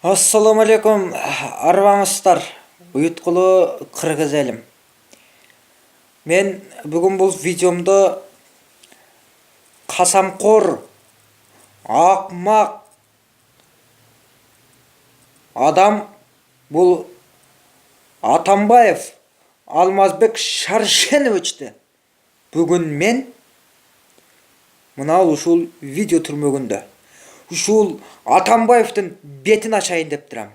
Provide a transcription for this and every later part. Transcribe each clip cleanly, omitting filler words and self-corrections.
Ассаламу алейкум, арбаңыздар, ұйытқылы қырғыз әлім. Мен бүгін бұл видеомды қасамқор, ақмақ адам бұл Атамбаев Алмазбек Шаршеновичті бүгін мен мынау ушул видео түрмөгүндө ушул Атамбаевдин бетин ачайын деп турам.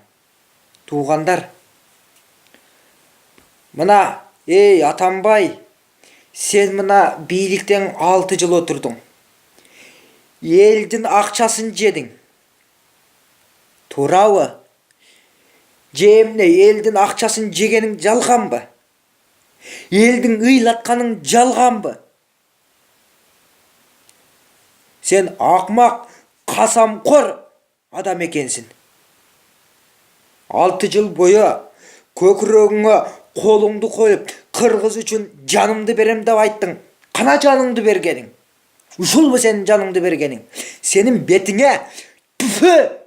Туугандар, мына эй Атамбай, сен мына бийликтен 6 жыл отурдуң. Элдин акчасын жедиң. Туурабы? Же эмне элдин акчасын жегениң жалганбы? Элдин ыйлатканың жалганбы? Сен акмак, касамкор адам экенсиң. 6 жыл бою көкүрөгүңө колуңду коюп, кыргыз үчүн жанымды берем деп айттың. Кана жаныңды бергениң? Ушулбу сенин жаныңды бергениң? Сенин бетиңе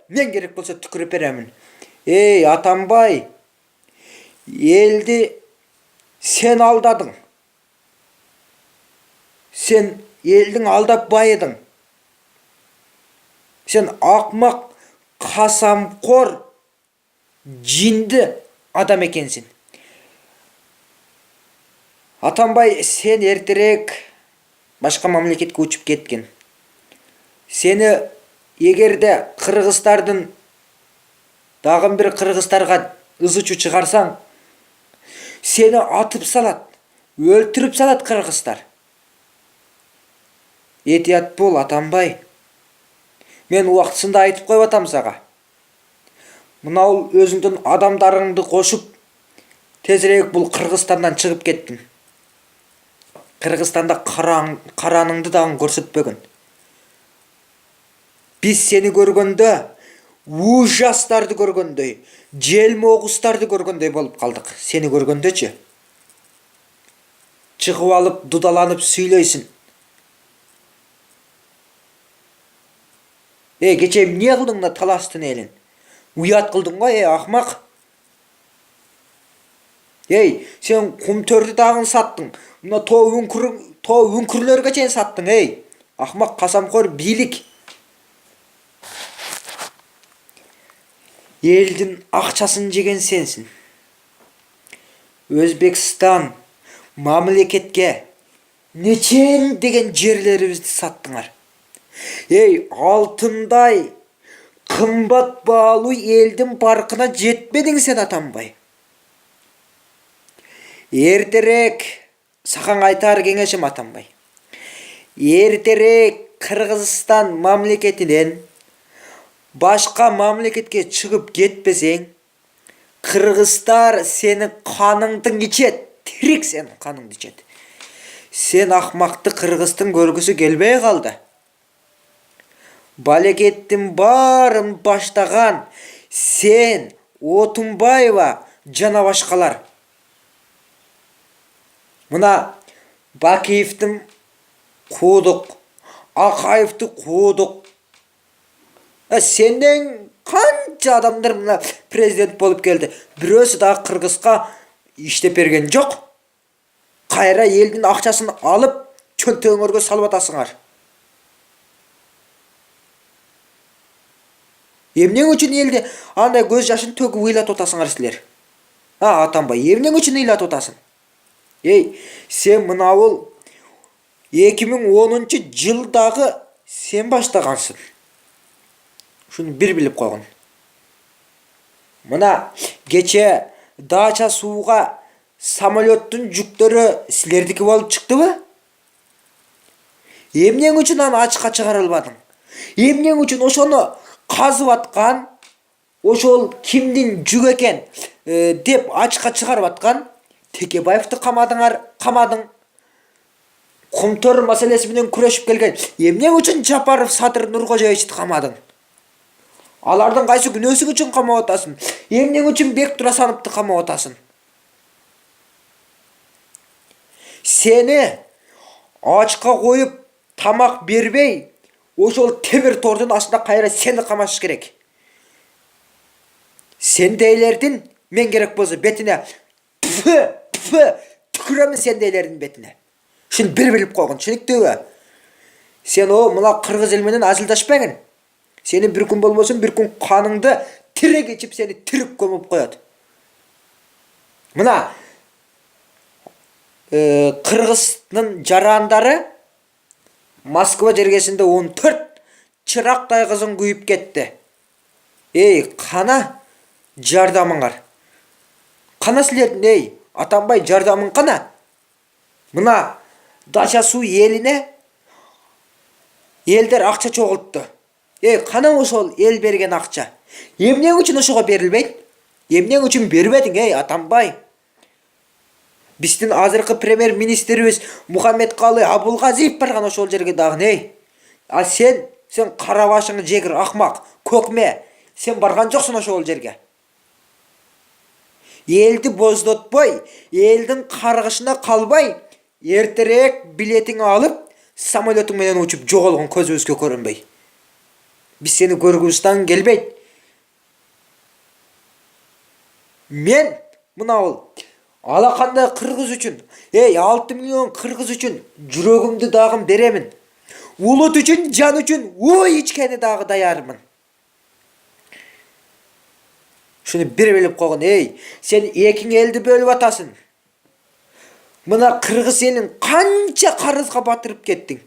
мен керек болсо түкүрүп беремин. Эй Атамбай, элди сен алдадың. Сен элдин алдап байыдың. Сен акмак, касамкор, жинди адам экенсиң. Атамбай, сен эртерээк башка мамлекетке учуп кеткен. Сени эгерде кыргыздардын дагы бир кыргыздарга ыз учу чыгарсаң, сени атып салат, өлтүрүп салат кыргыздар. Этият бол, Атамбай. Мен убактысында айтып коюп атам сага. Мынау өзүңдүн адамдарыңды кошуп, тезирээк бул Кыргызстандан чыгып кеттиң. Кыргызстанда караныңды дагы көрсөтпөгүн. Биз сени көргөндө, ужастарды көргөндөй, желмогустарды көргөндөй болуп калдык. Сени көргөндөчү. Чыгып алып, дудаланып сүйлөйсүң. Кече эмне кылдың мына Таластын элин? Уят кылдың го, акмак. Сен кумтөрдү дагы саттың. Мына тоо үңкүрлөргө чейин саттың, акмак, касамкор бийлик. Элдин акчасын жеген сенсиң. Өзбекстан мамлекетке нечен деген жерлерибизди саттыңар. Алтындай кымбат баалуу элдин баркына жетпедиң сен, Атамбай. Эртерээк сага айтар кеңешим, Атамбай. Эртерээк Кыргызстан мамлекетинен башка мамлекетке чыгып кетпесең, кыргыздар сени каныңды ичет, тирик сен каныңды ичет. Сен акмакты кыргыздын көргүсү келбей калды. Балекеттин баарын баштаган сен, Отунбаева жана башкалар. Мына Бакиевдин куудук, Акаевди куудук. Сенден канча адамдар мына президент болуп келди. Бирөөсү дагы Кыргызга иштеп берген жок. Кайра элдин акчасын алып, чөнтөгүңөргө салып атасыңар. Эмне үчүн элди андай көз жашын төгүп ыйлатып атасыңар силер? Атамбай, эмне үчүн ыйлатып атасың? Сен мынабул 2010 жылдагы сен баштагансың. Шуну бир билип койгун. Мына кече Дача сууга самолеттун жүктөрү силердики болуп чыктыбы? Эмне үчүн аны ачыкка чыгара албадың? Эмне үчүн ошону казып аткан, ошол кимдин жүк экен деп ачыкка чыгарып аткан Текебаевди камадың. Кумтөр маселеси менен күрөшүп келген эмне үчүн Жапаров Садыр Нуркожоевичти камадың? Алардын кайсы күнөөсү үчүн камап атасың? Эмне үчүн Бектур Асановду камап атасың? Сени ачка коюп, тамак бербей, ошол темир тордун астында кайра сени камаш керек. Sendeylerдin men gerek bolsa betine tüküremin sendeylerдин betine. Şunu bir bilip koygun, çenikdöbü. Sen o mına Kırgız elmenen azıldaşpagın. Senin bir gün bolbosun bir gün kanыңды tire geçip seni tirik gömüp koyat. Mına Kırgız'nın jarandары Moskva jergesinde 14 çıraqтай kızın kuyup ketти. Ey, kana jardamыңар. Kana силердин ey, Атамбай жардамың қана. Мына Дача суу элине элдер акча чогултту. Ey, қана ошол эл берген акча. Эмне үчүн ошого берилбейт? Эмне үчүн бербедиң ey Атамбай? Биздин азыркы премьер-министрибиз Мухаммедкалы Абулгазиев барган ошол жерге дагы ey. А сен кара башыңы жегир акмак, көкме. Сен барган жоксуң ошол жерге. Элди боздотпой, элдин каргышына калбай, эртерээк билетиңи алып, самолетуң менен учуп жоголгон көзүбүзгө көрүнбөй. Биз сени көргүбүздөн келбейт. Мен мына бул алакандай кыргыз үчүн, 6 миллион кыргыз үчүн жүрөгүмдү дагы беремин. Улут үчүн, жан үчүн ой ичкени дагы даярмын. Şunu bir bilip koyun, ey, sen ekin eldi bölüp atasın. Mına Kırgız elin kança karızga batırıp kettin.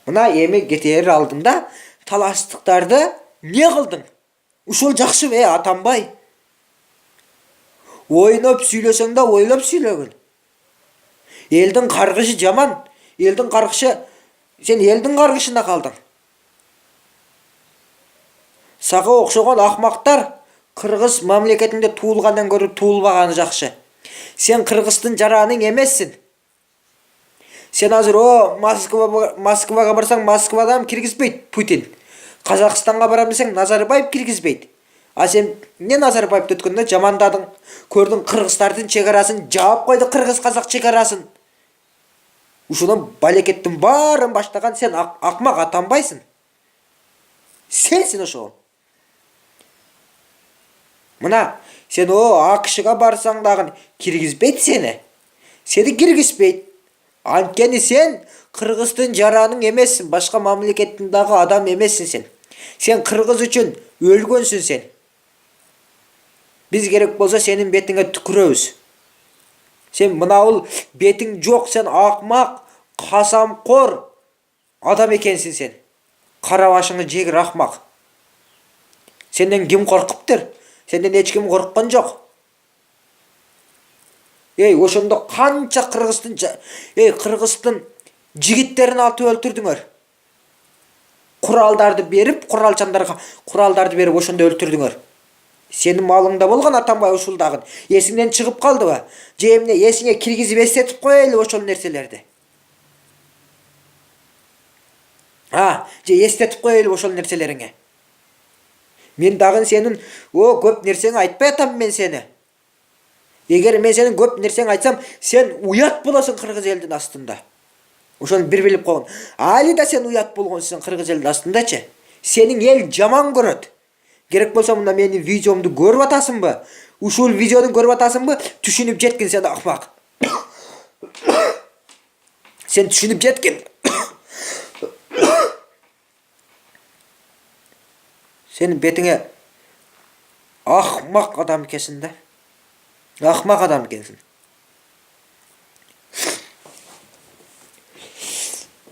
Mına emi getir aldığında talaştıklarda ne kıldın? Uşul jakşı ey Атамбай. Oynap süйлөсөң да oylap süylөгүн. Eldin kargışı jaman, eldin kargışı, sen eldin kargışına kaldın. Сага окшогон акмактар Кыргыз мамлекетинде туулгандан көрү туулбаганы жакшы. Сен Кыргыздын жараның эмессин. Сен азыр Москвага барсаң, Москвадан киргизбейт Путин. Казакстанга барам десең, Назарбаев киргизбейт. А сен не Назарбаевди өткөндө жамандадың. Көрдүң кыргыздардын чегарасын жаап койду, кыргыз-казак чегарасын. Ушунун балекеттин баарын баштаган сен акмак Атамбайсың. Сенсин ошол. Мына сен АКШга барсаң дагы киргизбейт сени. Сени киргизбейт. Анткени сен Кыргыздын жараның эмессин, башка мамлекеттин дагы адам эмессин сен. Сен Кыргыз үчүн өлгөнсүн сен. Биз керек болсо сенин бетиңе түкүрөбүз. Сен мына бул бетиң жок, сен акмак, касамкор адам экенсин сен. Кара башыңы жегир акмак. Сенден ким коркуптур? Сенден эч ким корккон жок. Эй, ошондо канча Кыргыздын жигиттерин атып өлтүрдүңөр. Куралдарды берип, куралчандарга куралдарды берип ошондо өлтүрдүңөр. Сенин малыңда болгон Атамбай ушул дагы эсиңден чыгып калдыбы? Же эмне эсиңе киргизип эстетип коелу ошол нерселерди? Же эстетип коелу ошол нерселериңе. Мен дагы сенин көп нерсеңи айтпай атам мен сени. Эгер мен сенин көп нерсеңи айтсам, сен уят болосуң кыргыз элдин астында. Ошону bir билип койгун. Али да сен уят болгонсуң кыргыз элдин астындачы. Сенин эл жаман көрөт. Керек болсо мында менин видеомду көрүп атасыңбы? Ушул видеону көрүп атасыңбы? Түшүнүп жеткин сен акмак. Сен түшүнүп жеткин. Senin betine ahmak adam kesin de. Ahmak adam kesin.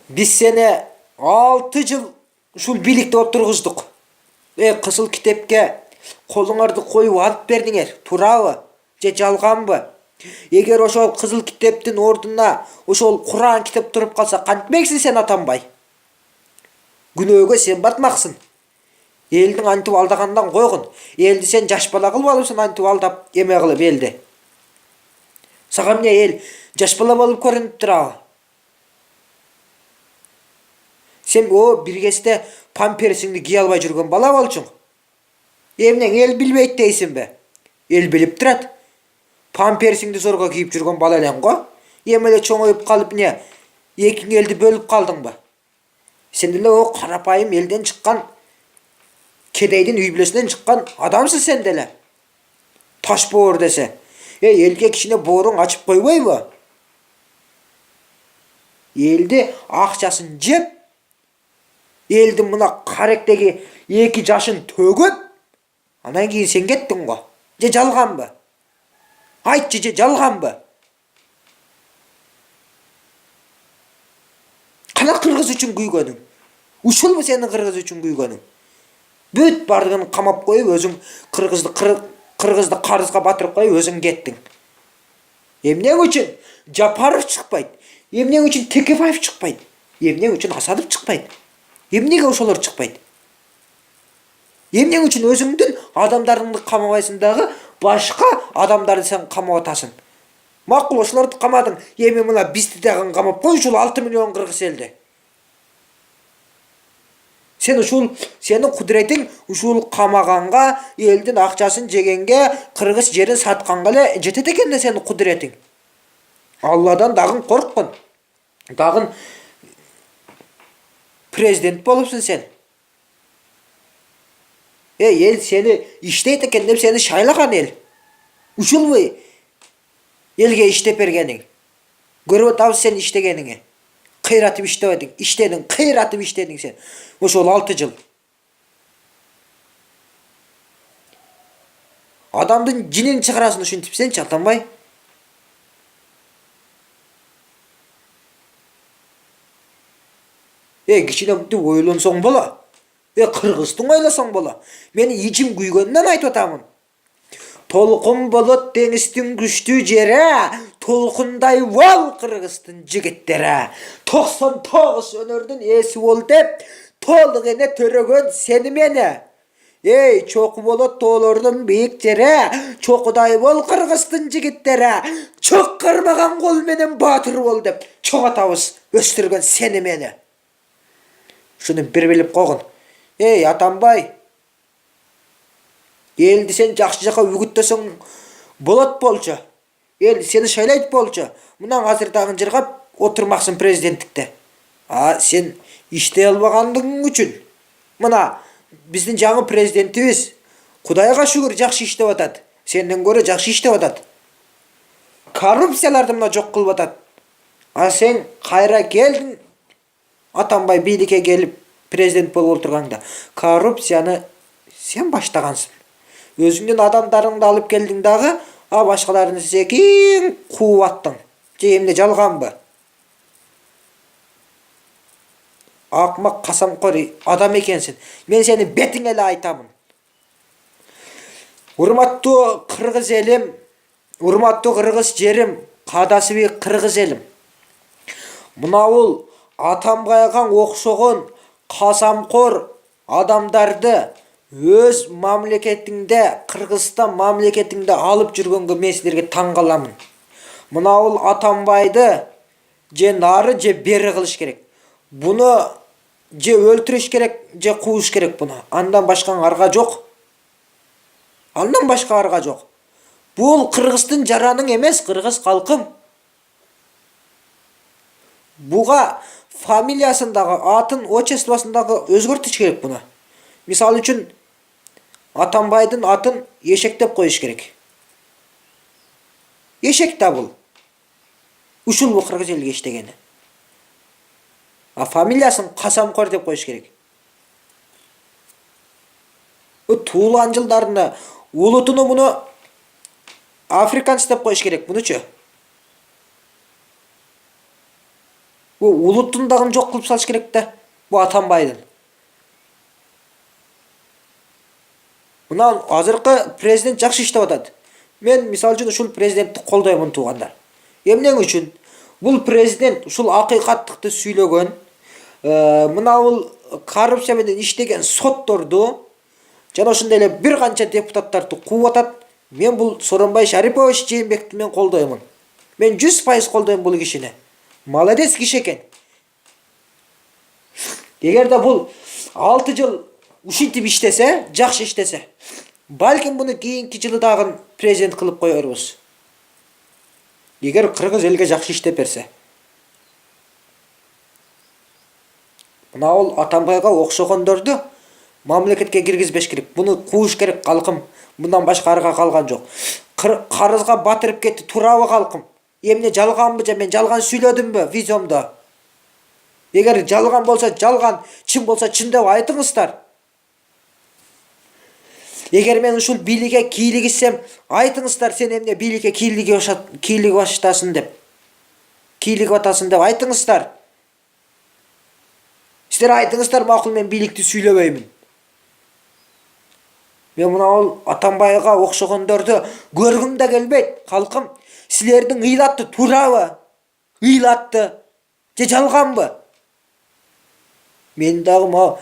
Biz seni 6 yıl şul birlikte oturguzduk. Kısıl kitapke kolуңарды koyup alıp berdiңер. Turabı? Je жалганбы? Eger oşol kızıl kitaptın orduna oşol Kur'an kitap turup kalsa kantmeksin sen Атамбай. Günöөгө sen batmaksın. Элдин антип алдагандан койгун. Элди сен жаш бала кылып алыпсың, антип алдап эме кылып элди. Сага эмне эл жаш бала болуп көрүнүп турабы? Сен бир кезде памперсиңди кие албай жүргөн бала болчуң. Эмнең эл билбейт дейсиңби? Эл билип турат. Памперсиңди зорго кийип жүргөн бала элең го. Эме эле чоңоюп калып не, экиң элди бөлүп калдыңбы? Сен деле карапайым элден чыккан Кедейдин үй бүлөсүнөн чыккан адамсың сен деле. Таш боор десе. Элге кичине бооруң ачып койбойбу? Элди акчасын жеп, элдин мына каректеги 2 жашын төгүп, анан кийин сен кеттиң го. Же жалганбы? Айтчы, же жалганбы? Кана кыргыз үчүн күйгөнүң? Ушулбу сенин кыргыз үчүн күйгөнүң? Бүт бардыгын камап коюп, өзүң кыргызды карызга батырып коюп, өзүң кеттиң. Эмне үчүн Жапаров чыкпайт? Эмне үчүн Текебаев чыкпайт? Эмне үчүн Асадов чыкпайт? Эмнеге ошолор чыкпайт? Эмне үчүн өзүңдүн адамдарыңды камабайсың дагы, башка адамдарды сен камап атасың? Макул, ошолорду камадың. Эми мына бизди дагы камап кой, ушул 6 миллион кыргыз элди. Сен ушул сенин кудуретиң ушул камаганга, элдин акчасын жегенге, кыргыз жерин сатканга эле жетет экен да сенин кудуретиң. Алладан дагы корккун. Дагы президент болупсуң сен. Эл сени иштейт экен деп сени шайлаган эл. Ушулбу элге иштеп бергениң? Көрүп атабыз сен иштегениңи. Кыйратып иштебедиң, иштедиң, кыйратып иштедиң сен. Ошол 6 жыл. Адамдын жинин чыгарасын ушинтип сенчи, Атамбай. Кичине мынтип ойлонсоң боло. Кыргыздың ойлосоң боло. Мени ичим күйгөндөн айтып атамын. Толкун болот деңиздин күчтүү жери, толкундай бол кыргыздын жигиттери. 99 өнөрдүн эси бол деп, толук эне төрөгөн сени мени. Чоку болот тоолордун бийик жери, чокудай бол кыргыздын жигиттери. Чоккырмаган кол менен баатыр бол деп, чоң атабыз өстүргөн сени мени. Шуну бир билип койгун. Атамбай, элди сен жакшы жака үгүттөсөң болот болчу. Эл сени шайлайт болчу. Мына азыр дагы жыргап отурмаксың президенттикте. Сен иштей албагандыгың үчүн. Мына биздин жаңы президентибиз Кудайга шүгүр жакшы иштеп атат. Сенден көрө жакшы иштеп атат. Коррупцияларды мына жок кылып атат. Сен кайра келдиң, Атамбай бийликке келип президент болуп отурганда, коррупцияны сен баштагансың. Өзүңдүн адамдарыңды алып келдиң дагы, башкаларын секин кууп аттың. Же эмне жалганбы? Акмак, касамкор адам экенсиң. Мен сени бетиңе эле айтамын. Урматтуу кыргыз элим, урматтуу кыргыз жерим, кадасыбый кыргыз элим. Мынабул Атамбайга окшогон касамкор адамдарды өз мамлекетиңде, Кыргызстан мамлекетиңде алып жүргөнгө мен силерге таң каламын. Мынабул Атамбайды же нары же бери кылыш керек. Буну же өлтүрүш керек, же кууш керек буну. Андан башка арга жок. Андан башка арга жок. Бул Кыргыздын жараның эмес, кыргыз калкым. Буга фамилиясындагы, атын, отчествосундагы өзгөртүш керек буну. Мисалы үчүн Атамбайдын атын Эшек деп коюш керек. Эшек да бул. Ушул бу кыргыз элге иштегени. Фамилиясын Касамкор деп коюш керек. Туулган жылдарында улутуну муну африканец деп коюш керек мунучу. Улуттун дагы жок кылып салыш керек да, бу Атамбайдын. Мына азыркы президент жакшы иштеп атат. Мен мисалы үчүн ушул президентти колдоймун, туугандар. Эмне үчүн? Бул президент ушул акыйкаттыкты сүйлөгөн, мына бул коррупция менен иштеген сотторду жана ошондой эле бир канча депутаттарды кууп атат. Мен бул Сооронбай Шарипович Жээнбековди мен колдоймун. Мен 100% колдойм бул кишини. Молодец киши экен. Эгерде бул 6 жыл ушинтип иштесе, жакшы иштесе, балким буну кийинки жылы дагы президент кылып коербуз. Эгер кыргыз элге жакшы иштеп берсе. Мына бул Атамбайга окшогондорду мамлекетке киргизбеш керек. Буну кууш керек калкым. Мындан башка арга калган жок. Карызга батырып кетти. Туурабы калкым? Эмне жалганбы же мен жалган сүйлөдүмбү видеомдо? Эгер жалган болсо жалган, чын болсо чын деп айтыңыздар. Эгер мен ушул бийликке кийлигишсем, айтыңыздар сен эмне бийликке кийлиги баштасың деп. Кийлигип атасың деп айтыңыздар. Силер айтыңыздар, макул мен бийликти сүйлөбөймүн. Мен мына Атамбайга окшогондорду көргүм да келбейт, калкым. Силердин ыйлатты туурабы? Ыйлатты же жалганбы? Мен дагы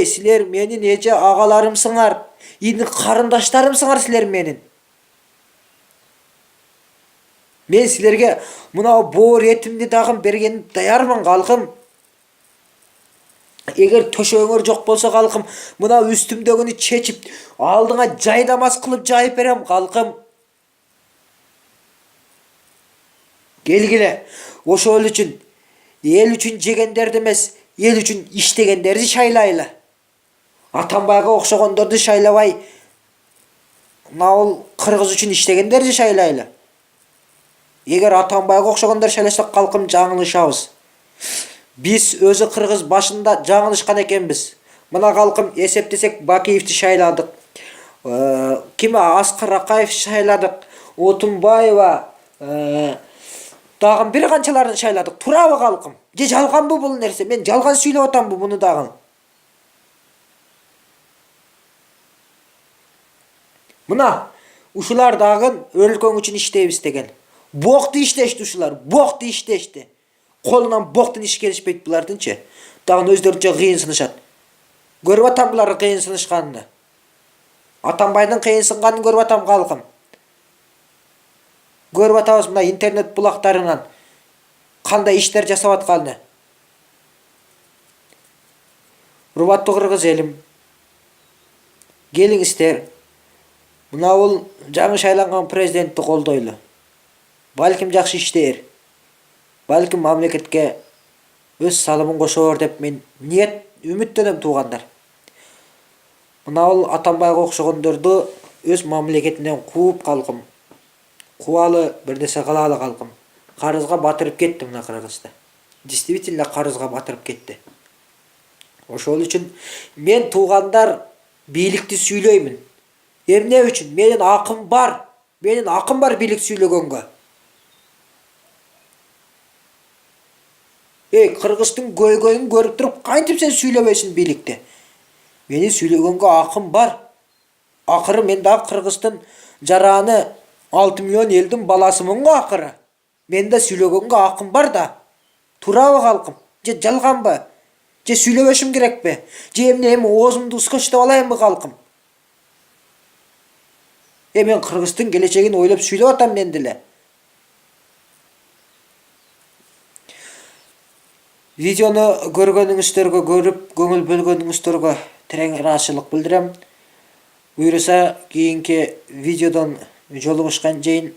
силер менин эже агаларымсыңар, ини карындаштарымсыңар силер менин. Мен силерге мына боор этимди дагы бергени даярмын калкым. Эгер төшөгөңөр жок болсо калкым, мына үстүмдөгүнү чечип, алдыңа жайдамас кылып жайып берем калкым. Келгиле, ошол үчүн эл үчүн жегендерди эмес, эл үчүн иштегендерди шайлайлы. Атамбайга окшогондорду шайлабай, мына кыргыз үчүн иштегендерди шайлайлы. Эгер Атамбайга окшогондор шайласак калкым жаңылышабыз. Биз өзү кыргыз башында жаңылышкан экенбиз. Мына калкым эсептесек Бакиевди шайладык. Аскар Акаев шайладык. Отунбаева, дагы бир канчаларын шайладык. Туурабы калкым? Же жалганбы бул нерсе? Мен жалган сүйлөп атамбы буну дагы? Мына ушулар дагы өлкөң үчүн иштейбиз деген. Бокту иштешти ушулар, бокту иштешти. Колунан боктун иш келишпейт булардынчы. Дагы өздөрүнчө кыйын сынышат. Көрүп атам булар кыйын сынышканын. Атамбайдын кыйын сынганын көрүп атам калкым. Көрүп атабыз мына интернет булактарынан кандай иштер жасап атканын. Урматтуу кыргыз элим, келиңиздер. Мына бул жаңы шайланган президентти колдойлу. Балким жакшы иштейер. Балким мамлекетке өз салымын кошоор деп мен үмүттөнөм туугандар. Мына Атамбайга окшогондорду өз мамлекетинен кууп калкым. Кубалы бир нерсе кылалы калкым. Карызга батырып кетти мына Кыргызда. Действительно карызга батырып кетти. Ошол үчүн мен туугандар бийликти сүйлөймүн. Эмне үчүн? Менин акым бар. Менин акым бар бийлик сүйлөгөнгө. Кыргыздын көйгөйүн көрүп туруп, кантип сен сүйлөбөйсүң бийликте? Менин сүйлөгөнгө акым бар. Акыры мен дагы Кыргыздын жараны 6 миллион элдин баласымын го акыры. Мен да сүйлөгөнгө акым бар да. Туурабы калкым? Же жалганбы? Же сүйлөбөшүм керекпи? Же эми оозумду скотчтоп алайынбы калкым? Мен Кыргыздын келечегин ойлоп сүйлөп атам мен деле. Видеону көргөнүңүздөргө, көрүп көңүл бөлгөнүңүздөргө терең ыраазычылык билдирем. Буюрса кийинки видеодон жолугушкан чейин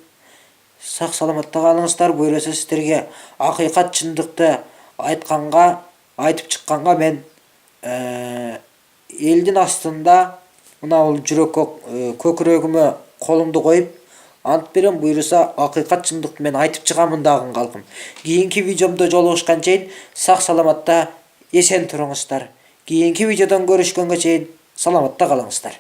сак саламатта калыңыздар. Буюрса сиздерге акыйкат чындыкты айтып чыкканга мен элдин астында мына бул жүрөккө көкүрөгүмө колумду коюп ант берем. Буюрса акыйкат чындыкты мен айтып чыгамын дагы калкым. Кийинки видеомдо жолугушкан чейин сак саламатта эсен туруңуздар. Кийинки видеодон көрүшкөнгө чейин саламатта калыңыздар.